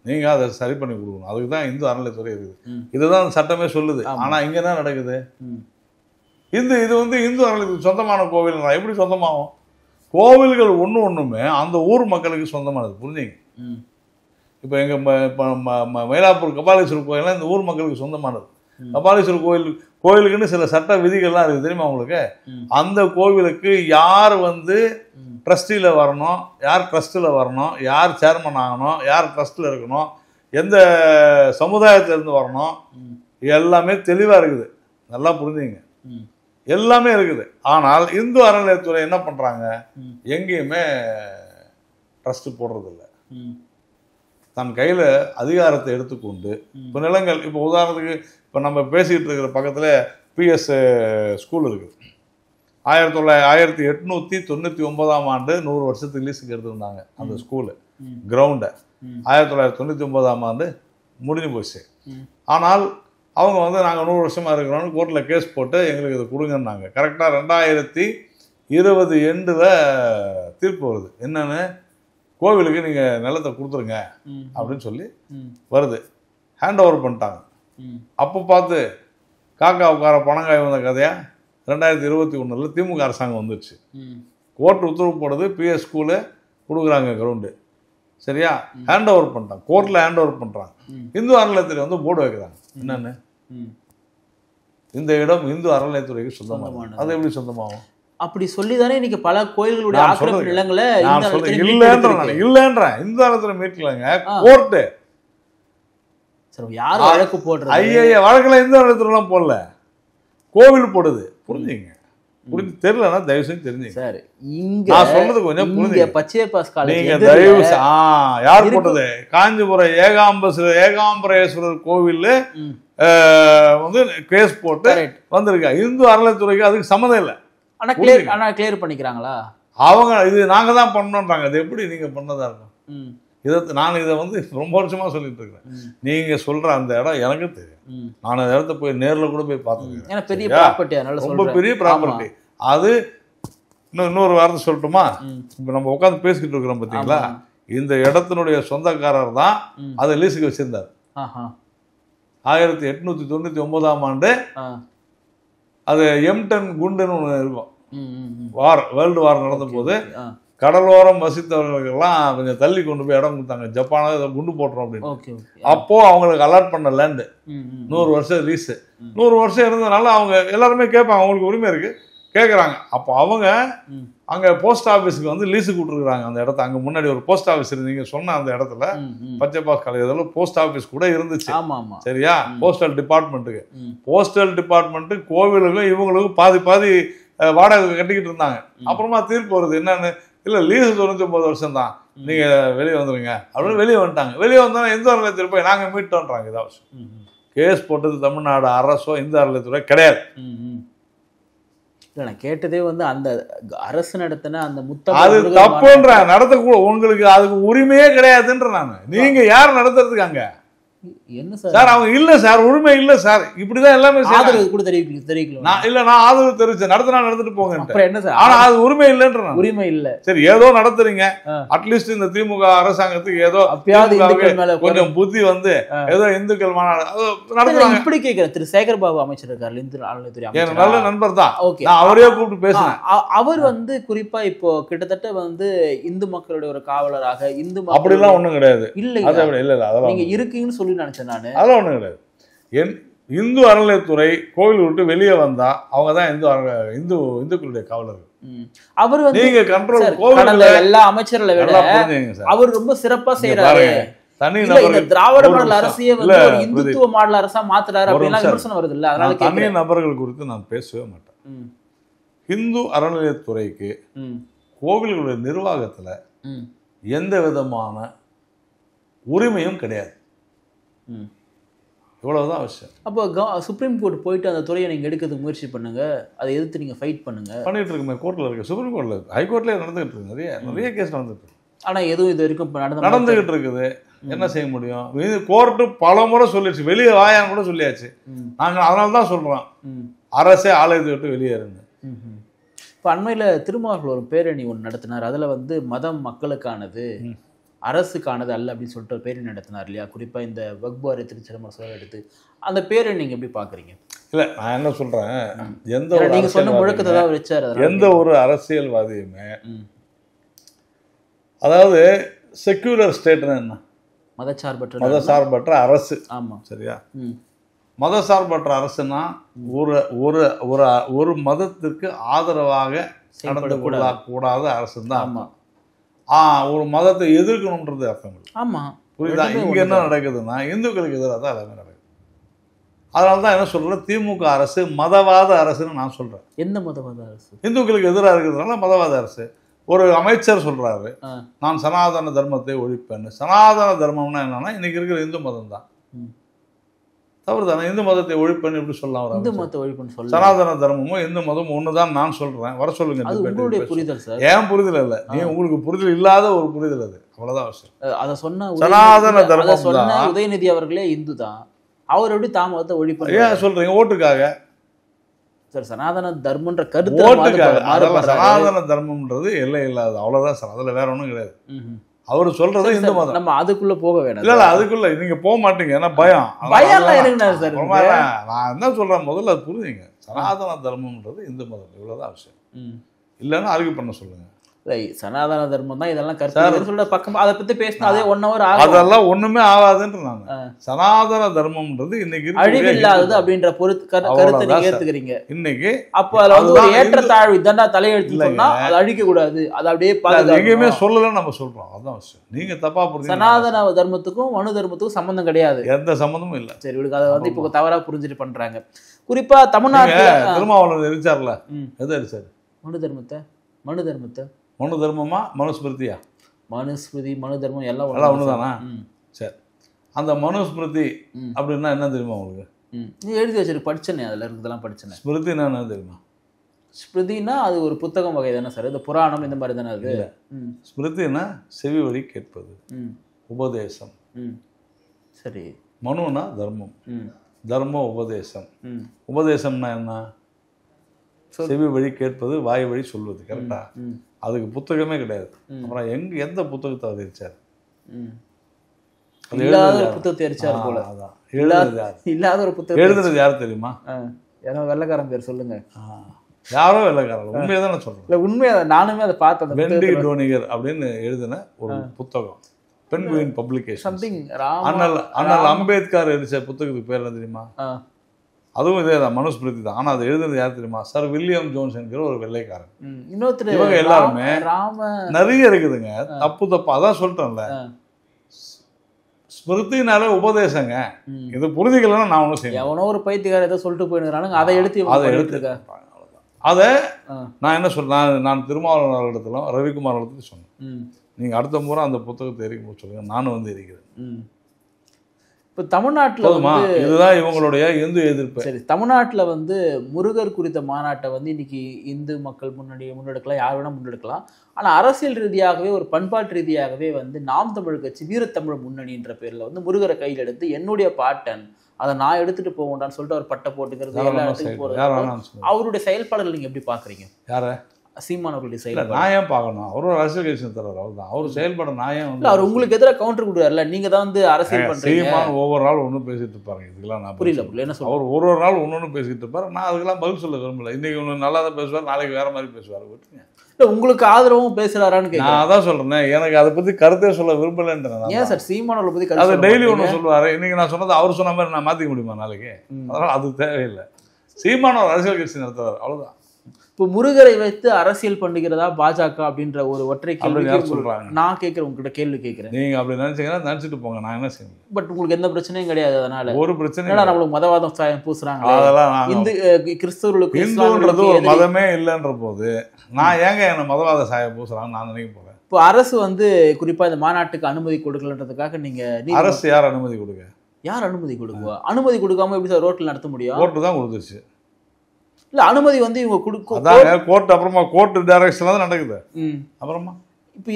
நீங்க அதை சரி பண்ணி கொடுக்கணும். அதுக்கு தான் இந்து அறநிலையத்துறை இருக்குது. இதுதான் சட்டமே சொல்லுது. ஆனா இங்க என்ன நடக்குது? இது வந்து இந்து அறநிலையத்துக்கு சொந்தமான கோவில் எப்படி சொந்தமாகும்? கோவில்கள் ஒண்ணுமே அந்த ஊர் மக்களுக்கு சொந்தமானது, புரிஞ்சுங்க. இப்போ எங்கள் மயிலாப்பூர் கபாலீஸ்வரர் கோயிலாம் இந்த ஊர் மக்களுக்கு சொந்தமானது. கபாலீஸ்வரர் கோயிலுக்குன்னு சில சட்ட விதிகள்லாம் இருக்குது, தெரியுமா உங்களுக்கு? அந்த கோவிலுக்கு யார் வந்து ட்ரஸ்டியில் வரணும், யார் ட்ரஸ்ட்டில் வரணும், யார் சேர்மன் ஆகணும், யார் ட்ரஸ்ட்டில் இருக்கணும், எந்த சமுதாயத்திலேருந்து வரணும், எல்லாமே தெளிவாக இருக்குது. நல்லா புரிஞ்சுங்க, எல்லாமே இருக்குது. ஆனால் இந்து அறநிலையத்துறை என்ன பண்ணுறாங்க? எங்கேயுமே ட்ரஸ்ட்டு போடுறதில்ல. தன் கையில் அதிகாரத்தை எடுத்துக்கொண்டு இப்போ நிலங்கள், இப்போ உதாரணத்துக்கு இப்போ நம்ம பேசிக்கிட்டு இருக்கிற பக்கத்தில் PS ஸ்கூல் இருக்குது. 1899ஆம் ஆண்டு 100 வருஷத்துக்கு லீஸுக்கு எடுத்துருந்தாங்க அந்த ஸ்கூலு கிரவுண்டை. 1999ஆம் ஆண்டு முடிஞ்சு போச்சு. ஆனால் அவங்க வந்து நாங்கள் 100 வருஷமாக இருக்கிறோன்னு கோர்ட்டில் கேஸ் போட்டு எங்களுக்கு இதை கொடுங்கன்னாங்க. கரெக்டாக 2020 எண்டில் தீர்ப்பு வருது. என்னென்னு, கோவிலுக்கு நீங்கள் நிலத்தை கொடுத்துருங்க அப்படின்னு சொல்லி வருது. ஹேண்ட் ஓவர் பண்ணிட்டாங்க. அப்போ பார்த்து காக்கா உட்கார பணங்காய் வந்த கதையாக 2021 திமுக அரசாங்கம் வந்துடுச்சு. கோர்ட் உத்தரவு போடுது, PS ஸ்கூலு கொடுக்குறாங்க கிரவுண்டு, சரியா? ஹேண்ட் ஓவர் பண்ணிட்டாங்க, கோர்ட்டில் ஹேண்ட் ஓவர் பண்ணுறாங்க. இந்து அறநிலையத்துறை வந்து போர்டு வைக்கிறாங்க. என்னென்னு, இந்த இடம் இந்து அறநிலையத்துறைக்கு சொந்தமானது. அது எப்படி சொந்தமாகும்? அப்படி சொல்லிதானே இன்னைக்கு பல கோயில்களுடைய ஆக்கிரமிப்பு நிலங்களை இல்லன்றேன். இந்து அறநிலையத்துறை மீட்கலங்க, கோர்ட்டு. யாரும் வழக்கு போடுறது? ஐயா வழக்குல இந்து அறநிலையத்துறைலாம் போடல, கோவில் போடுது. புரிஞ்சுங்க, புரிஞ்சு தெரியலன்னா தயவு செஞ்சு தெரிஞ்சுங்க சார். இங்க நான் சொல்றது கொஞ்சம் புரிஞ்சுங்க. பச்சையப்பாஸ் காலேஜ் நீங்க தயவு யார் போட்டது? காஞ்சிபுரம் ஏகாம்பரேஸ்வரர் கோவில் வந்து கேஸ் போட்டு வந்திருக்கா. இந்து அறநிலையத்துறைக்கு அதுக்கு சம்மந்தம் இல்லை. ஆனா கிளியர் பண்ணிக்கிறாங்களா அவங்க? இது நாங்க தான் பண்ணோன்றாங்க. அது எப்படி நீங்க பண்ணதா இருக்கும்? நான் இதை வந்து ரொம்ப வருஷமா சொல்லிட்டு இருக்கிறேன். நீங்க சொல்ற அந்த இடம் எனக்கு தெரியும். நான் அந்த இடத்த போய் நேரில் கூட போய் பார்த்துருக்கேன். ரொம்ப பெரிய ப்ராப்பர்ட்டி அது. இன்னொரு வார்த்தை சொல்லட்டுமா? இப்போ நம்ம உட்காந்து பேசிக்கிட்டு இருக்கிறோம் பார்த்தீங்களா, இந்த இடத்தினுடைய சொந்தக்காரர் தான் அதை லீஸுக்கு வச்சிருந்தார். 1899ஆம் ஆண்டு அது M10 குண்டுன்னு ஒன்று இருக்கும். வேர்ல்டு வார் நடந்த போது கடலோரம் வசித்தவர்களுக்கெல்லாம் கொஞ்சம் தள்ளி கொண்டு போய் இடம் கொடுத்தாங்க. ஜப்பான இதை குண்டு போட்டுரும் அப்படின்னு. அப்போ அவங்களுக்கு அலாட் பண்ண லேண்டு 100 வருஷம் லீஸு. 100 வருஷம் இருந்ததுனால அவங்க எல்லாருமே கேட்பாங்க, அவங்களுக்கு உரிமை இருக்கு, கேட்குறாங்க. அப்போ அவங்க அங்கே போஸ்ட் ஆஃபீஸுக்கு வந்து லீஸுக்கு விட்டுருக்குறாங்க அந்த இடத்த. அங்கே முன்னாடி ஒரு போஸ்ட் ஆஃபீஸ் இருந்தீங்க சொன்ன அந்த இடத்துல பச்சைப்பாஸ் காலேஜில் போஸ்ட் ஆஃபீஸ் கூட இருந்துச்சு. சரியா? போஸ்டல் டிபார்ட்மெண்ட்டுக்கு. போஸ்டல் டிபார்ட்மெண்ட்டு கோவிலுக்கும் இவங்களுக்கும் பாதி பாதி வாடகை கட்டிக்கிட்டு இருந்தாங்க. அப்புறமா தீர்ப்பு வருது என்னன்னு, இல்லை லீஸு 99 வருஷம் தான், நீங்கள் வெளியே வந்துடுங்க அப்படின்னு வெளியே வந்துட்டாங்க. வெளியே வந்தோன்னா இந்து அறநிலையத்துறை போய் நாங்கள் மீட்டோன்றாங்க. இதாவது கேஸ் போட்டது தமிழ்நாடு அரசோ இந்து அறநிலையத்துறை கிடையாது. இல்லை, நான் கேட்டதே வந்து அந்த அரசு நடத்தின அந்த முத்தம் அது தப்புன்ற நடத்தக்கூட உங்களுக்கு அதுக்கு உரிமையே கிடையாதுன்ற. நான் நீங்க யார் நடத்துறதுக்கு அங்க என்ன சார்? அவங்க இல்ல சார், உரிமை இல்ல சார், இப்படிதான் எல்லாமே ஆதரவு கூட தெரிவிக்கல. நான் ஆதரவு தெரிவிச்சேன், நடத்தினா நடந்துட்டு போங்க. என்ன சார்? ஆனா அது உரிமை இல்லைன்ற. உரிமை இல்ல. சரி, ஏதோ நடத்துறீங்க. அட்லீஸ்ட் இந்த திமுக அரசாங்கத்துக்கு ஏதோ கொஞ்சம் புத்தி வந்து ஏதோ இந்துக்கள் மாநாடு நடத்துறாங்க. இப்படி கேட்கிறேன். திரு சேகர் பாபு அமைச்சர் இருக்காரு, இந்து அறநிலையத்துறை நல்ல நண்பர் தான். நான் அவரே கூப்பிட்டு பேசுறேன். அவர் வந்து குறிப்பா இப்போ கிட்டத்தட்ட வந்து இந்து மக்களுடைய ஒரு காவலராக இந்து அப்படிலாம் ஒண்ணும் கிடையாது. இல்ல இல்ல, நீங்க இருக்கீங்கன்னு சொல்லி நினைச்சேன் நானு. அதெல்லாம் ஒண்ணும் கிடையாது. இந்து அறநிலையத்துறை கோவில் விட்டு வெளியே வந்தா அவங்க தான் இந்துக்களுடைய காவலர்கள். அவர் வந்து நீங்க கண்ட்ரோல் கோவில்ல எல்லா அமைச்சர்களை விட அவர் ரொம்ப சிறப்பா செய்யறாரு. தனி திராவிட மாடல் அரசியே வந்து ஒரு இந்துத்துவ மாடல் அரசா மாத்துறாரு அப்படின்னா விமர்சனம் வருது இல்ல. அதனால தனி நபர்கள் குறித்து நான் பேசவே மாட்டேன். இந்து அறநிலையத்துறைக்கு கோவில்களுடைய நிர்வாகத்துல எந்த விதமான உரிமையும் கிடையாது. இவ்வளவுதான் விஷயம். அப்போ சுப்ரீம் கோர்ட் போயிட்டு அந்த துறையை நீங்க எடுக்கிறதுக்கு முயற்சி பண்ணுங்க, அதை எதிர்த்து நீங்க ஃபைட் பண்ணுங்க. பண்ணிட்டு இருக்குமே, கோர்ட்ல இருக்கு, சுப்ரீம் கோர்ட்ல இருக்கு, ஹைகோர்ட்லயே நடந்துகிட்டு இருக்கு, நிறைய கேஸ் நடந்துட்டு இருக்கு. ஆனா எதுவும் இது வரைக்கும் நடந்துகிட்டு இருக்குது. என்ன செய்ய முடியும்? இது கோர்ட்டு பல முறை சொல்லிடுச்சு, வெளியே வாயான்னு கூட சொல்லியாச்சு. நாங்க அதனால தான் சொல்றோம், அரசே ஆலயத்தை விட்டு வெளியேறுங்க. இப்போ அண்மையில் திருமாவளவன் ஒரு பேரணி ஒன்று நடத்தினார். அதில் வந்து மதம் மக்களுக்கானது, அரசுக்கானது அல்ல அப்படின்னு சொல்லிட்டு பேரணி நடத்தினார் இல்லையா? குறிப்பாக இந்த வக்பாரி திருச்சிரம எடுத்து அந்த பேரணி நீங்கள் எப்படி பார்க்குறீங்க? இல்லை, நான் என்ன சொல்கிறேன், நீங்கள் சொன்ன முழக்கத்தை தான் வச்சார். எந்த ஒரு அரசியல்வாதியுமே, அதாவது செக்யூலர் ஸ்டேட்னா என்ன? மதசார்பற்ற அரசு. ஆமாம், சரியா? மதசார்பற்ற அரசுனா ஒரு மதத்திற்கு ஆதரவாக நடந்து கூடாத அரசு தான். ஆமாம், ஒரு மதத்தை எதிர்க்கணும்ன்றது அர்த்தம் இல்லை. ஆமாம், புரியுதா? இங்கே என்ன நடக்குதுன்னா இந்துக்களுக்கு எதிராக தான் எல்லாமே நடக்குது. அதனால தான் என்ன சொல்கிறேன், திமுக அரசு மதவாத அரசுன்னு நான் சொல்கிறேன். எந்த மதவாத அரசு? இந்துக்களுக்கு எதிராக இருக்கிறதுனால மதவாத அரசு. ஒரு அமைச்சர் சொல்கிறாரு, நான் சனாதன தர்மத்தை ஒழிப்பேன்னு. சனாதன தர்மம்னா என்னன்னா இன்னைக்கு இருக்கிற இந்து மதம் தான். தவறு தானே? இந்து மதத்தை ஒழிப்பேன்னு எப்படி சொல்லலாம்? இந்து மதத்தை ஒழிப்புன்னு சொல்ல, சனாதன தர்மமும் இந்து மதமும் ஒண்ணுதான் நான் சொல்றேன். வர சொல்லுங்க. புரிதல் சார். ஏன் புரிதல் இல்ல, நீ உங்களுக்கு புரிதல் இல்லாத ஒரு புரிதல் அது, அவ்வளவுதான் அவசியம். அதை சொன்ன சனாதன தர்மம் சொன்ன உதயநிதி அவர்களே இந்து தான், அவர் எப்படி தாமதத்தை ஒழிப்பு ஏன் சொல்றீங்க? ஓட்டுக்காக சார். சனாதன தர்மன்ற கருத்து ஓட்டுக்காக. சனாதன தர்மம்ன்றது எல்லை இல்லாத, அவ்வளவுதான் சார். அதுல வேற ஒண்ணும் கிடையாது. அவர் சொல்றது இந்து மதம். நம்ம அதுக்குள்ள போக வேண்டாம். இல்ல அதுக்குள்ள நீங்க போக மாட்டீங்க, ஏன்னா பயம். நான் என்ன சொல்றேன், முதல்ல அது புரியுங்க. சனாதன தர்மம்ன்றது இந்து மதம், இவ்வளவுதான் அவசியம். இல்லைன்னா ஆர்கியூ பண்ண சொல்லுங்க. சனாதன தர்மம் தான் இதெல்லாம் கருத்து சொல்ற பக்கம் அதை பத்தி பேசினா அதே 1 hour ஆகும். அதெல்லாம் ஒண்ணுமே ஆகாதுன்ற நான். சனாதன தர்மம்ன்றது இன்னைக்கு அழிவில்லாதது அப்படின்ற கருத்தை நீங்க ஏத்துக்கிறீங்க இன்னைக்கு. அப்போ அதுல வந்து ஒரு ஏற்றத்தாழ்வு இதண்டா தலையெழுத்து சொன்னா அதை அழிக்க கூடாது, அதை அப்படியே எங்கேயுமே சொல்லல நம்ம சொல்றோம். அதான் விஷயம். நீங்க தப்பா புரிஞ்சு. சனாதன தர்மத்துக்கும் மனு தர்மத்துக்கும் சம்பந்தம் கிடையாது, எந்த சம்பந்தமும் இல்ல. சரி விடுங்க. அதை வந்து இப்போ தவறா புரிஞ்சுட்டு பண்றாங்க. குறிப்பா தமிழ்நாட்டுல திருமாவளவன் எரிச்சார்ல, எதை எரிச்சாரு? மனு தர்மத்தை. மனு தர்மமா மனுஸ்மிருதியா? மனுஸ்மிருதி மனு தர்மம் எல்லாம் ஒண்ணுதானா? சரி, அந்த மனுஸ்மிருதி அப்படின்னா என்ன தெரியுமா உங்களுக்கு? நீ எழுதி வச்சிருக்கு, படிச்சேனே, அதுல இருக்கிறதெல்லாம் படிச்சேன். ஸ்மிருதினா என்ன தெரியுமா? ஸ்மிருதினா அது ஒரு புத்தகம் வகை தானே சார், இந்த புராணம் இந்த மாதிரி தானே அது. ஸ்மிருதினா செவி வழி கேட்பது, உபதேசம். சரி. மனுனா தர்மம், தர்மம் உபதேசம். உபதேசம்னா என்ன? செவி வழி கேட்பது, வாய் வழி சொல்வது. கரெக்டா? அதுக்கு புத்தகமே கிடையாது. அப்புறம் எந்த புத்தகத்தை அவர் எரிச்சார்? இல்லாத ஒரு புத்தகத்தை எரிச்சார் போல. இல்லாத ஒரு புத்தகம் எழுதுனது யார் தெரியுமா? யாரோ வெள்ளைக்காரன் பேர் சொல்லுங்க. யாரோ வெள்ளைக்காரன். உண்மையை தான் நான் சொல்றேன். உண்மையா நானுமே அதை பார்த்தேன். வெண்டி டோனிகர் அப்படின்னு எழுதின ஒரு புத்தகம், பென்குயின் பப்ளிகேஷன். சம்திங் அண்ணல் அம்பேத்கர் எரிச்ச புத்தகத்துக்கு பேர் என்ன தெரியுமா? அதுவும் இதே தான், மனுஸ்மிருதி தான். ஆனால் அதை எழுதுனது யார் தெரியுமா? சார் வில்லியம் ஜோன்ஸ் என்கிற ஒரு வெள்ளைக்காரன். இன்னொருத்தர் இவங்க எல்லாருமே நிறைய இருக்குதுங்க. தப்பு அதான் சொல்லிட்டேன்ல, ஸ்மிருதினாலே உபதேசங்க. இது புரிஞ்சுக்கலன்னா நான் ஒன்றும் செய்யணும். எவனோ ஒரு பைத்தியக்காரர் ஏதோ சொல்லிட்டு போயிடுறானுங்க, அதை எடுத்து அதை நான் என்ன சொல்றேன், நான் திருமாவளவன் இடத்துலும் ரவிக்குமார் இடத்துலையும் சொன்னேன். நீங்கள் அடுத்த முறை அந்த புத்தகத்தை எரிக்கும் சொல்லுங்க, நானும் வந்து எரிக்கிறேன். இப்போ தமிழ்நாட்டில் இதுதான் இவங்களுடைய இந்து எதிர்ப்பு. சரி, தமிழ்நாட்டில் வந்து முருகர் குறித்த மாநாட்டை வந்து இன்னைக்கு இந்து மக்கள் முன்னெடுக்கலாம், யார் வேணால் முன்னெடுக்கலாம். ஆனால் அரசியல் ரீதியாகவே ஒரு பண்பாட்டு ரீதியாகவே வந்து நாம் தமிழ் கட்சி வீரத்தமிழ் முன்னணின்ற பேரில் வந்து முருகரை கையில் எடுத்து என்னுடைய பாட்டன் அதை நான் எடுத்துட்டு போகண்டான்னு சொல்லிட்டு அவர் பட்டை போட்டுக்கிறது, எல்லா இடத்துக்கும் போகிறது. அவருடைய செயல்பாடுகள் நீங்கள் எப்படி பார்க்குறீங்க? யாரை? சீமானவர்களுடைய செயல்பாடு நான் ஏன் பார்க்கணும்? அவர் ஒரு அரசியல் கட்சி தர்றாரு, அவர் தான். அவர் செயல்பாடு நான் ஏன் வந்து அவர் உங்களுக்கு எதிராக கவுண்டர் கொடுக்குறாருல, நீங்க தான் வந்து அரசியல் பண்றீங்க. சீமான் ஒவ்வொரு நாள் ஒன்றும் பேசிட்டு இருப்பாங்க. இதுக்கெல்லாம் நான் புரியல என்ன சொல்ல. அவர் ஒரு நாள் ஒன்று பேசிட்டு இருப்பாரு. நான் அதுக்கெல்லாம் பதில் சொல்ல விரும்பல. இன்னைக்கு ஒன்று நல்லா தான் பேசுவார், நாளைக்கு வேற மாதிரி பேசுவார். விட்டுருங்க. இல்லை உங்களுக்கு ஆதரவும் பேசுறாரான்னு நான் அதான் சொல்றேன். எனக்கு அதை பத்தி கருத்தே சொல்ல விரும்பலன்றேன். ஏன் சார் சீமானவர்களை பத்தி அதை டெய்லி ஒன்று சொல்லுவாரு. இன்னைக்கு நான் சொன்னது அவர் சொன்ன மாதிரி நான் மாற்றிக்க முடியுமா நாளைக்கு? அதனால அது தேவையில்லை. சீமானவர் அரசியல் கட்சி நடத்துவார், அவ்வளோதான். இப்போ முருகரை வைத்து அரசியல் பண்ணுகிறதா பாஜக அப்படின்ற ஒரு ஒற்றை கேள்வி சொல்றாங்க. நான் கேட்கிறேன், உங்ககிட்ட கேள்வி கேட்கிறேன். நீங்க அப்படி நினைச்சீங்கன்னா நினைச்சிட்டு போங்க, நான் என்ன செய்யணும். பட் உங்களுக்கு எந்த பிரச்சனையும் கிடையாது. அதனால ஒரு பிரச்சனை நம்மளுக்கு மதவாதம் பூசுறாங்க. அதெல்லாம் இந்து கிறிஸ்தவர்களுக்கு இந்துன்றது ஒரு மதமே இல்லைன்ற போது நான் ஏங்க என்ன மதவாத சாயம் பூசுறாங்கன்னு நான் நினைக்க போறேன். இப்போ அரசு வந்து குறிப்பா இந்த மாநாட்டுக்கு அனுமதி கொடுக்கலன்றதுக்காக நீங்க அரசு யார் அனுமதி கொடுக்க? யார் அனுமதி கொடுக்குவா? அனுமதி கொடுக்காம எப்படி சார் ரோட்ல நடத்த முடியும்? கோர்ட்டு தான் கொடுத்துருச்சு. இல்ல அனுமதி வந்து இவங்க கொடுக்கும். கோர்ட் அப்புறமா கோர்ட் டைரக்ஷன்ல தான் நடக்குது. அப்புறமா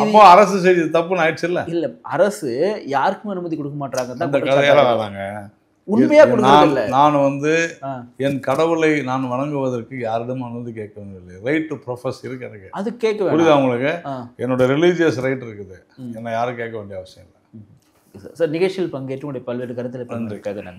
இப்போ அரசு செய்து தப்புன்னு ஆயிடுச்சு இல்ல? இல்ல அரசு யாருக்கும் அனுமதி கொடுக்க மாட்டாங்க. அந்த கதையெல்லாம் வேணாங்க. உண்மையா கொடுக்கல. நான் வந்து என் கடவுளை நான் வணங்குவதற்கு யாரிடம் அனுமதி கேட்கவில்லை. ரைட் டு ப்ரொஃபஸ் இருக்கு எனக்கு. அது கேட்க புரியுதா உங்களுக்கு? என்னோட ரிலீஜியஸ் ரைட் இருக்குது. என்ன யாரும் கேட்க வேண்டிய அவசியம் இல்லை. சார் நிகழ்ச்சியில் பங்கேற்று உங்களுடைய பல்வேறு கருத்தில் பங்கேற்க நன்றி.